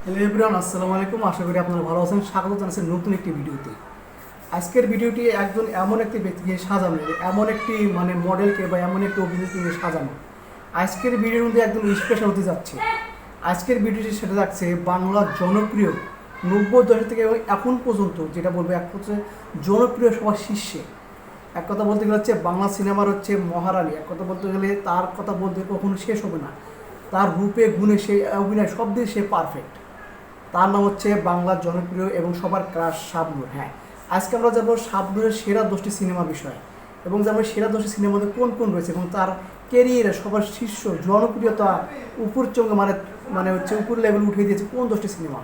Hello everyone, আসসালামু আলাইকুম। আশা করি আপনারা ভালো আছেন। স্বাগত জানাচ্ছি নতুন একটি ভিডিওতে। আজকের ভিডিওটি একজন এমন একটি ব্যক্তিকে সাজানো, এমন একটি মডেলকে বা এমন একটি অভিনেত্রী নিয়ে সাজানো। আজকের ভিডিওর মধ্যে একদম স্পেশাল হতে যাচ্ছে। আজকের ভিডিওটি সেটা যাচ্ছে বাংলার জনপ্রিয় 90 দশক থেকে এখন পর্যন্ত, যেটা বলবো এক হচ্ছে জনপ্রিয় সবার শীর্ষে। এক কথা বলতে গেলে হচ্ছে বাংলা সিনেমার হচ্ছে মহারানী। এক কথা বলতে গেলে তার কথা বলতে কখনো শেষ হবে না। তার রূপে গুণে সে অভিনয় সব দিয়ে সে পারফেক্ট। তার নাম হচ্ছে বাংলার জনপ্রিয় এবং সবার ক্রাশ শাবনূর। হ্যাঁ, আজকে আমরা যাবো শাবনূরের সেরা 10টি সিনেমা বিষয়ে, এবং যাবো সেরা 10টি সিনেমার মধ্যে কোন কোন রয়েছে এবং তার কেরিয়ারে সবার শীর্ষ জনপ্রিয়তা উপর চঙ্গে উপর লেভেল উঠিয়ে দিয়েছে কোন 10টি সিনেমা।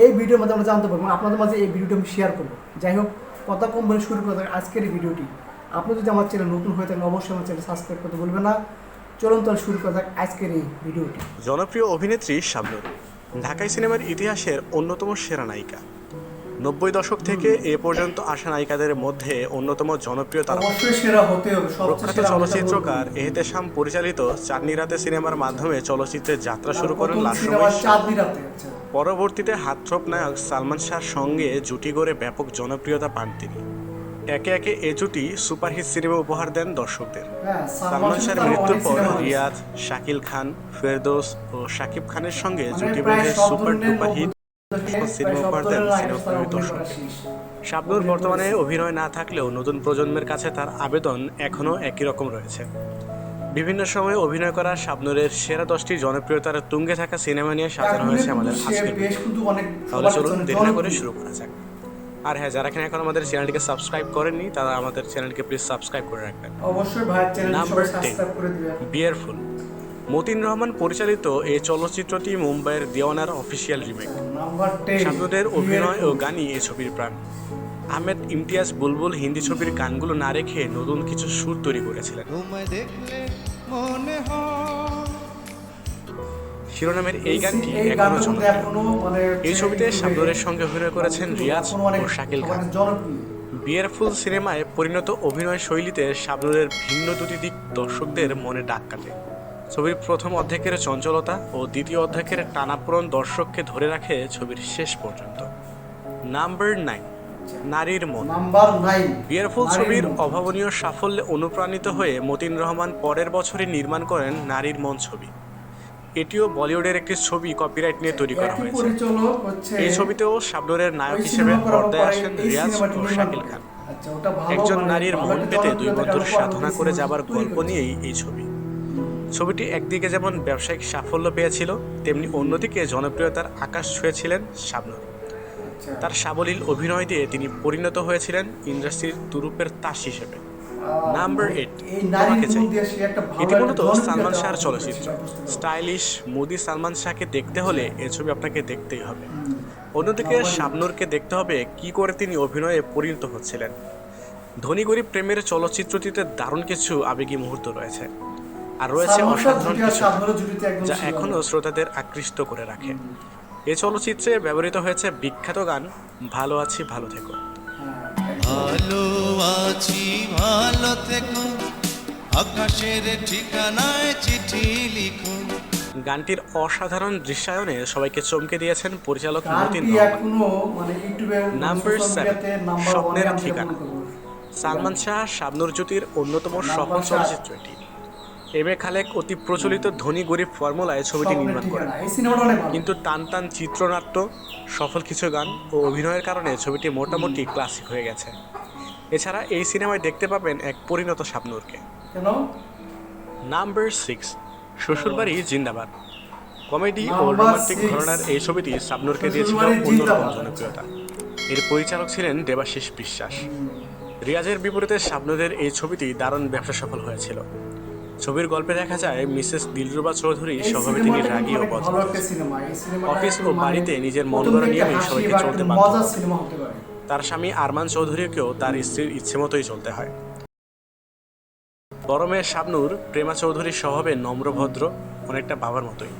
এই ভিডিওর মধ্যে আমরা জানতে পারবো, আপনাদের মাঝে এই ভিডিওটি আমি শেয়ার করবো। যাই হোক, কথা কম বলে শুরু করা যাক আজকের এই ভিডিওটি। আপনি যদি আমার চ্যানেল নতুন হয়ে থাকেন অবশ্যই আমার চ্যানেল সাবস্ক্রাইব করতে বলবেন না। চলুন তাহলে শুরু করা যাক আজকের এই ভিডিওটি। জনপ্রিয় অভিনেত্রী শাবনূর ঢাকাই সিনেমার ইতিহাসের অন্যতম সেরা নায়িকা। 90 দশক থেকে এ পর্যন্ত আসা নায়িকাদের মধ্যে অন্যতম জনপ্রিয় তারা। প্রখ্যাত চলচ্চিত্রকার এহতেশাম পরিচালিত চাঁদনি রাতে সিনেমার মাধ্যমে চলচ্চিত্রের যাত্রা শুরু করেন লাস্ট সময়। পরবর্তীতে হাতছাপ নায়ক সালমান শাহর সঙ্গে জুটি গড়ে ব্যাপক জনপ্রিয়তা পান তিনি। একে একে এ জুটি সুপারহিট সিনেমা উপহার দেন দর্শকদের। সালমান শাহর মৃত্যুর পর রিয়াজ, শাকিল খান, ফেরদৌস ও শাকিব খানের সঙ্গে জুটি বেঁধে সুপার ডুপার হিট সিনেমা উপহার দেন সিনেমাপ্রেমী দর্শকদের। শাবনূর বর্তমানে অভিনয় না থাকলেও নতুন প্রজন্মের কাছে তার আবেদন এখনও একই রকম রয়েছে। বিভিন্ন সময়ে অভিনয় করা শাবনূরের সেরা 10টি জনপ্রিয়তার তুঙ্গে থাকা সিনেমা নিয়ে সাজানো হয়েছে আমাদের আজকের ভিডিও। তাহলে চলুন দেরি না করে শুরু করা যাক। আর হ্যাঁ, যারা কিনা এখন আমাদের চ্যানেলটিকে সাবস্ক্রাইব করেননি তারা আমাদের চ্যানেলকে প্লিজ সাবস্ক্রাইব করে রাখবেন। অবশ্যই ভাই, নাম্বার 10, বিয়ারফুল। মতিন রহমান পরিচালিত এই চলচ্চিত্রটি মুম্বাইয়ের দেওয়ানার অফিসিয়াল রিমেক। শাবনূরের অভিনয় ও গানই এই ছবির প্রাণ। আহমেদ ইমতিয়াজ বুলবুল হিন্দি ছবির গানগুলো না রেখে নতুন কিছু সুর তৈরি করেছিলেন। শিরোনামের এই গানটি এখনো জনপ্রিয়। এই ছবিতে শাবনূরের সঙ্গে অভিনয় করেছেন রিয়াজ ও শাকিল খান। বিয়ারফুল সিনেমায় পরিণত অভিনয় শৈলীতে শাবনূরের ভিন্ন দুটি দিক দর্শকদের মনে দাগ কাটে। ছবির প্রথম অর্ধেকের চঞ্চলতা ও দ্বিতীয় অর্ধেকের টানাপোড়েন দর্শককে ধরে রাখে ছবির শেষ পর্যন্ত। নাম্বার 9, নারীর মন। বিয়ারফুল ছবির অভাবনীয় সাফল্যে অনুপ্রাণিত হয়ে মতিন রহমান পরের বছরই নির্মাণ করেন নারীর মন ছবি। এটিও বলিউডের একটি ছবি কপিরাইট নিয়ে তৈরি করা হয়েছে। এই ছবিতেও শাবনূরের নায়ক হিসেবে পর্দায় আসেন রিয়াজ ও শাকিল খান। একজন নারীর মন পেতে দুই বন্ধুর সাধনা করে যাবার গল্প নিয়েই এই ছবি। ছবিটি একদিকে যেমন ব্যবসায়িক সাফল্য পেয়েছিল, তেমনি অন্যদিকে জনপ্রিয়তার আকাশ ছুঁয়েছিলেন শাবনূর। তার সাবলীল অভিনয় দিয়ে তিনি পরিণত হয়েছিলেন ইন্ডাস্ট্রির তুরুপের তাস হিসেবে। নাম্বার 8, তোমাকে চাই। এটি মূলত সালমান শাহর চলচ্চিত্র। স্টাইলিশ মোদি সালমান শাহকে দেখতে হলে এ ছবি আপনাকে দেখতেই হবে। অন্যদিকে শাবনূরকে দেখতে হবে কি করে তিনি অভিনয়ে পরিণত হচ্ছিলেন। ধনী গরিব প্রেমের চলচ্চিত্রটিতে দারুণ কিছু আবেগী মুহূর্ত রয়েছে, আর রয়েছে অসাধারণ কিছু যা এখনও শ্রোতাদের আকৃষ্ট করে রাখে। এ চলচ্চিত্রে ব্যবহৃত হয়েছে বিখ্যাত গান ভালো আছি ভালো থেকো। ভালো আছি ভালো থেকো, আকাশের ঠিকানায় চিঠি লিখো। গানটির অসাধারণ দৃশ্যায়নে সবাইকে চমকে দিয়েছেন পরিচালক মতিন রহমান। নাম্বার 7, স্বপ্নের ঠিকানা। সালমান শাহ শাবনূর জুটির অন্যতম সফল চলচ্চিত্র এটি। এম এ খালেক অতি প্রচলিত ধনী গরিব ফর্মুলায় ছবিটি নির্মাণ করেন, কিন্তু টান টান চিত্রনাট্য, সফল কিছু গান ও অভিনয়ের কারণে ছবিটি মোটামুটি ক্লাসিক হয়ে গেছে। এছাড়া এই সিনেমায় দেখতে পাবেন এক পরিণত শাবনূরকে। নাম্বার 6, শ্বশুরবাড়ি জিন্দাবাদ। কমেডি ও রোমান্টিক ঘরানার এই ছবিটি শাবনূরকে দিয়েছিল অন্যরকম জনপ্রিয়তা। এর পরিচালক ছিলেন দেবাশিস বিশ্বাস। রিয়াজের বিপরীতে শাবনূরের এই ছবিটি দারুণ ব্যবসা সফল হয়েছিল। ছবির গল্পে দেখা যায় মিসেস দিলরুবা চৌধুরী স্বভাবে তিনি রাগী ও বদমেজাজ। অফিস ও বাড়িতে নিজের মন গড়া নিয়মেই সবাইকে চলতে বাধ্য। তার স্বামী আরমান চৌধুরীকেও তার স্ত্রীর ইচ্ছে মতোই চলতে হয়। বড় মেয়ে শাবনূর প্রেমা চৌধুরীর স্বভাবে নম্রভদ্র, অনেকটা বাবার মতোই।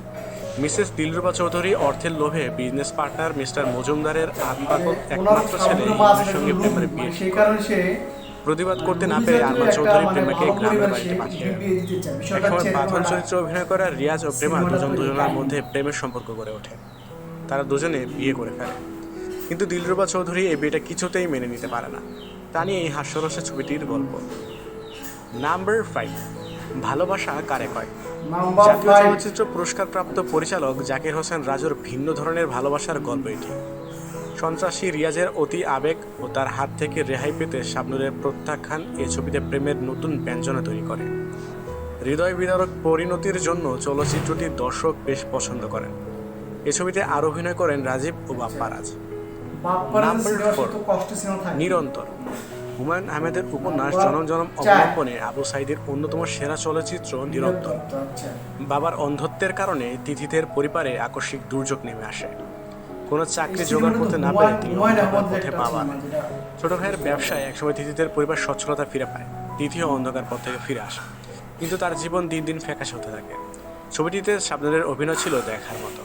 মিসেস দিলরুবা চৌধুরী অর্থের লোভে বিজনেস পার্টনার মিস্টার মজুমদারের আত্মাকল একমাত্র ছেলে ইমামের সঙ্গে প্রেমের বিয়ে। প্রতিবাদ করতে না পেরে আরমান চৌধুরী প্রেমাকে গ্রামের বাড়িতে পাঠিয়ে দেন। একসময় বাঁধন চরিত্রে অভিনয় করা রিয়াজ ও প্রেমা দুজনের মধ্যে প্রেমের সম্পর্ক গড়ে ওঠে। তারা দুজনে বিয়ে করে ফেলে। কিন্তু দিলরুবা চৌধুরী এই বিয়েটা কিছুতেই মেনে নিতে পারে না। তা নিয়ে এই হাস্যরসের ছবিটির গল্প। নাম্বার 5, ভালোবাসা কারে কয়। জাতীয় চলচ্চিত্র পুরস্কারপ্রাপ্ত পরিচালক জাকির হোসেন রাজুর ভিন্ন ধরনের ভালোবাসার গল্প এটি। সন্ত্রাসী রিয়াজের অতি আবেগ ও তার হাত থেকে রেহাই পেতে শাবনূরের প্রত্যাখ্যান এই ছবিতে প্রেমের নতুন ব্যঞ্জনা তৈরি করে। হৃদয় বিদারক পরিণতির জন্য চলচ্চিত্রটি দর্শক বেশ পছন্দ করেন। এ ছবিতে আরও অভিনয় করেন রাজীব ও বাপ্পারাজ। নাম্বার 4, নিরন্তর। হুমায়ুন আহমেদের উপন্যাস জনম জনম অবলম্বনে আবু সাইদের অন্যতম সেরা চলচ্চিত্র নিরন্তর। বাবার অন্ধত্বের কারণে তিথিদের পরিবারে আকস্মিক দুর্যোগ নেমে আসে। কোনো চাকরি জোগাড় করতে না পেরে তিনি অন্ধকার পথে পা বাড়ান। ছোট ভাইয়ের ব্যবসায় একসময় তিথিদের পরিবার সচ্ছলতা ফিরে পায়। তিথিও অন্ধকার পথ থেকে ফিরে আসে, কিন্তু তার জীবন দিন দিন ফ্যাকাশে হতে থাকে। ছবিটিতে শাবনূরের অভিনয় ছিল দেখার মতো।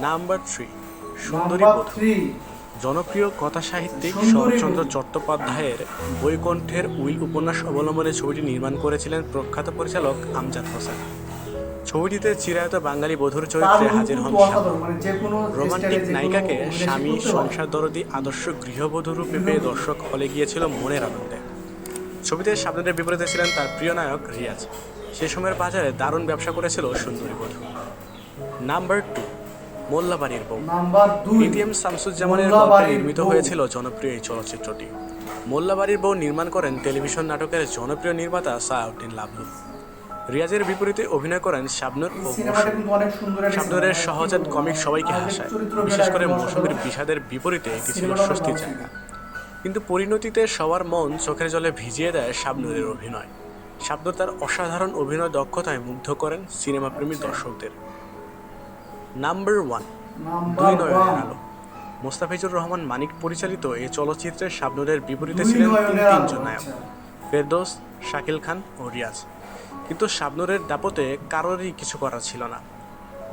নাম্বার 3, সুন্দরী বধূ। জনপ্রিয় কথা সাহিত্যিক শরৎচন্দ্র চট্টোপাধ্যায়ের বৈকুণ্ঠের উইল উপন্যাস অবলম্বনে ছবিটি নির্মাণ করেছিলেন প্রখ্যাত পরিচালক আমজাদ হোসেন। ছবিটিতে চিরায়ত বাঙালি বধূর চরিত্রে হাজির হন রোমান্টিক নায়িকাকে স্বামী, সংসার দরদী, আদর্শ গৃহবধূ রূপে পেয়ে দর্শক হলে গিয়েছিল মনের আনন্দে। ছবিতে শাবনূরের বিপরীতে ছিলেন তার প্রিয় নায়ক রিয়াজ। সে সময়ের বাজারে দারুণ ব্যবসা করেছিল সুন্দরী বধূ। নাম্বার 2, মোল্লাবাড়ির বউ। এটিএম শামসুজ্জামানের গল্পে নির্মিত হয়েছিল জনপ্রিয় এই চলচ্চিত্রটি। মোল্লাবাড়ির বউ নির্মাণ করেন টেলিভিশন নাটকের জনপ্রিয় নির্মাতা সাহাউদ্দিন লাবলু। রিয়াজের বিপরীতে অভিনয় করেন শাবনূর ও মৌসুমী। শাবনূরের সহজাত কমিক সবাইকে হাসায়, বিশেষ করে মৌসুমীর বিষাদের বিপরীতে এটি ছিল স্বস্তির জায়গা। কিন্তু পরিণতিতে সবার মন চোখের জলে ভিজিয়ে দেয় শাবনূরের অভিনয়। শাবনূর তার অসাধারণ অভিনয় দক্ষতায় মুগ্ধ করেন সিনেমাপ্রেমী দর্শকদের। নাম্বার 1, দুই নয়নের আলো। মোস্তাফিজুর রহমান মানিক পরিচালিত এই চলচ্চিত্রে শাবনূরের বিপরীতে ছিলেন তিনজন নায়ক, ফেরদৌস, শাকিল খান ও রিয়াজ। কিন্তু শাবনূরের দাপটে কারোরই কিছু করার ছিল না।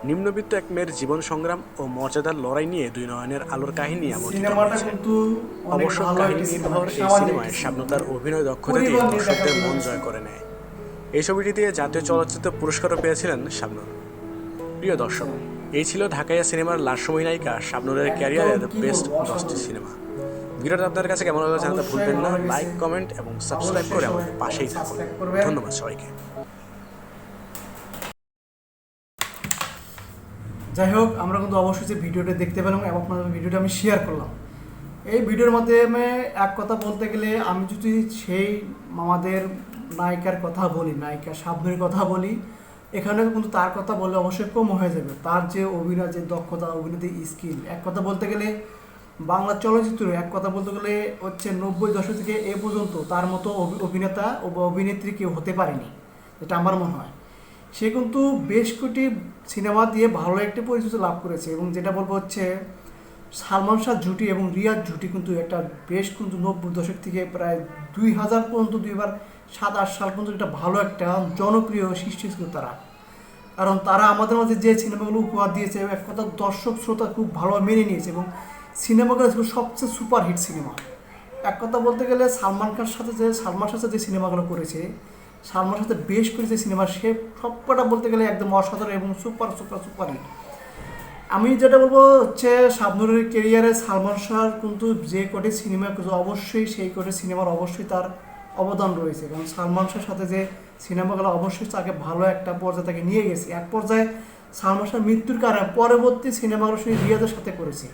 নিম্নবিত্ত এক মেয়ের জীবন সংগ্রাম ও মর্যাদার লড়াই নিয়ে দুই নয়নের আলোর কাহিনী আমন্ত্রিত হয়েছে। অবশ্য কাহিনী নির্ভর এই সিনেমায় শাবনূর তার অভিনয় দক্ষতা দিয়ে দর্শকদের মন জয় করে নেয়। এই ছবিটি দিয়ে জাতীয় চলচ্চিত্র পুরস্কারও পেয়েছিলেন শাবনূর। প্রিয় দর্শক, এই ছিল ঢাকাইয়া সিনেমার লাস্যময়ী নায়িকা শাবনূরের ক্যারিয়ারের বেস্ট 10টি সিনেমা। ভিডিওটা আপনার কাছে কেমন লাগলো জানাতে ভুলবেন না। লাইক, কমেন্ট এবং সাবস্ক্রাইব করে আমাদের পাশেই থাকুন। ধন্যবাদ সবাইকে। যাই হোক, আমরা কিন্তু অবশ্যই যে ভিডিওটা দেখতে পেলাম এবং আপনাদের ভিডিওটা আমি শেয়ার করলাম। এই ভিডিওর মাধ্যমে এক কথা বলতে গেলে আমি যদি সেই আমাদের নায়িকার কথা বলি, নায়িকা শাবনূরের কথা বলি, এখানে কিন্তু তার কথা বললে অবশ্যই কম হয়ে যাবে। তার যে অভিনয়, যে দক্ষতা, অভিনয় স্কিল, এক কথা বলতে গেলে বাংলা চলচ্চিত্র এক কথা বলতে গেলে হচ্ছে 90 দশক থেকে এ পর্যন্ত তার মতো অভিনেতা ও অভিনেত্রী কেউ হতে পারেনি, এটা আমার মনে হয়। সে কিন্তু বেশ কোটি সিনেমা দিয়ে ভালো একটি পরিচিতি লাভ করেছে এবং যেটা বলবো হচ্ছে সালমান শাহ জুটি এবং রিয়াজ জুটি কিন্তু একটা বেশ কিন্তু 90 দশক থেকে প্রায় 2000 পর্যন্ত 2007-8 সাল পর্যন্ত একটা ভালো একটা জনপ্রিয় সৃষ্টি ছিল তারা। কারণ তারা আমাদের মাঝে যে সিনেমাগুলো উপহার দিয়েছে এক কথা দর্শক শ্রোতা খুব ভালো মেনে নিয়েছে এবং সিনেমাগুলো ছিল সবচেয়ে সুপারহিট সিনেমা। এক কথা বলতে গেলে সালমান শাহের সাথে যে সিনেমাগুলো করেছে, সালমান সাথে বেশ করে যে সিনেমা, সে সবকটা বলতে গেলে একদম অসাধারণ এবং সুপারহিট। আমি যেটা বলবো হচ্ছে শাবনূরের ক্যারিয়ারে সালমান শাহর কিন্তু যে কটি সিনেমা অবশ্যই সেই কটি সিনেমার অবশ্যই তার অবদান রয়েছে। কারণ সালমান শাহের সাথে যে সিনেমাগুলো অবশ্যই তাকে ভালো একটা পর্যায়ে তাকে নিয়ে গেছে। এক পর্যায়ে সালমান শাহের মৃত্যুর কারণে পরবর্তী সিনেমাগুলো সে রিয়াজের সাথে করেছে,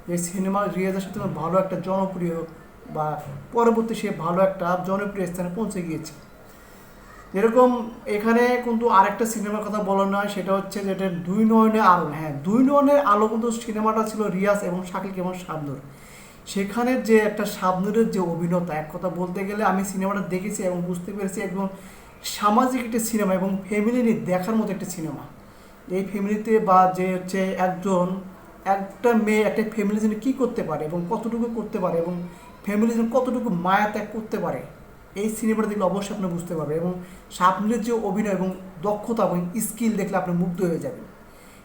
যে সিনেমা রিয়াজের সাথে ভালো একটা জনপ্রিয় বা পরবর্তী সে ভালো একটা জনপ্রিয় স্থানে পৌঁছে গিয়েছে। যেরকম এখানে কিন্তু আরেকটা সিনেমার কথা বলা নয়, সেটা হচ্ছে যেটা দুই নয়নের আলো। হ্যাঁ, দুই নয়নের আলো কিন্তু সিনেমাটা ছিল রিয়াজ এবং শাকিল এবং শাবনূর। সেখানে যে একটা শাবনূরের যে অভিনেতা, এক কথা বলতে গেলে আমি সিনেমাটা দেখেছি এবং বুঝতে পেরেছি একদম সামাজিক একটি সিনেমা এবং ফ্যামিলি নিয়ে দেখার মতো একটা সিনেমা। এই ফ্যামিলিতে বা যে হচ্ছে একটা মেয়ে একটা ফ্যামিলির জন্য কী করতে পারে এবং কতটুকু করতে পারে এবং ফ্যামিলির জন্য কতটুকু মায়া ত্যাগ করতে পারে, এই সিনেমাটা দেখলে অবশ্যই আপনি বুঝতে পারবেন। এবং শাবনূরের যে অভিনয় এবং দক্ষতা এবং স্কিল দেখলে আপনি মুগ্ধ হয়ে যাবেন।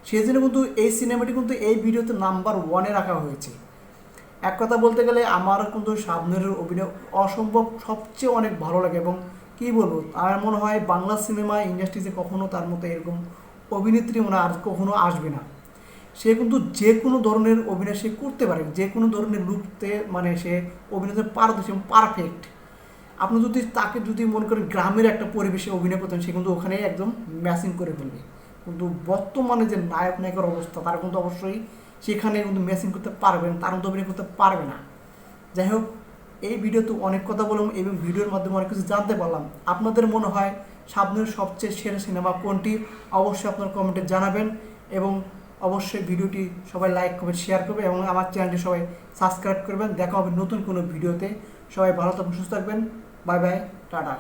সেই জন্য কিন্তু এই সিনেমাটি কিন্তু এই ভিডিওতে নাম্বার 1-এ রাখা হয়েছে। এক কথা বলতে গেলে আমার কিন্তু শাবনূরের অভিনয় অসম্ভব সবচেয়ে অনেক ভালো লাগে এবং কী বলবো, আমার মনে হয় বাংলা সিনেমা ইন্ডাস্ট্রিতে কখনো তার মতো এরকম অভিনেত্রী মনে আর কখনো আসবে না। সে কিন্তু যে কোনো ধরনের অভিনয় সে করতে পারে, যে কোনো ধরনের রূপতে মানে সে অভিনয়তে পারদর্শী এবং পারফেক্ট। আপনি যদি তাকে যদি মনে করেন গ্রামের একটা পরিবেশে অভিনয় করতেন, সে কিন্তু ওখানে একদম ম্যাচিং করে ফেলবে। কিন্তু বর্তমানে যে নায়ক নায়কের অবস্থা, তারা কিন্তু অবশ্যই সেখানে কিন্তু ম্যাচিং করতে পারবেন, তার মতো অভিনয় করতে পারবে না। যাই হোক, এই ভিডিওতে অনেক কথা বললাম এবং ভিডিওর মাধ্যমে অনেক কিছু জানতে পারলাম। আপনাদের মনে হয় শাবনূরের সবচেয়ে সেরা সিনেমা কোনটি? অবশ্যই আপনার কমেন্টে জানাবেন এবং অবশ্যই ভিডিওটি সবাই লাইক করবেন, শেয়ার করবেন এবং আমার চ্যানেলটি সবাই সাবস্ক্রাইব করবেন। দেখা হবে নতুন কোনো ভিডিওতে। সবাই ভালো থাকবেন, সুস্থ থাকবেন। Bye bye, tata.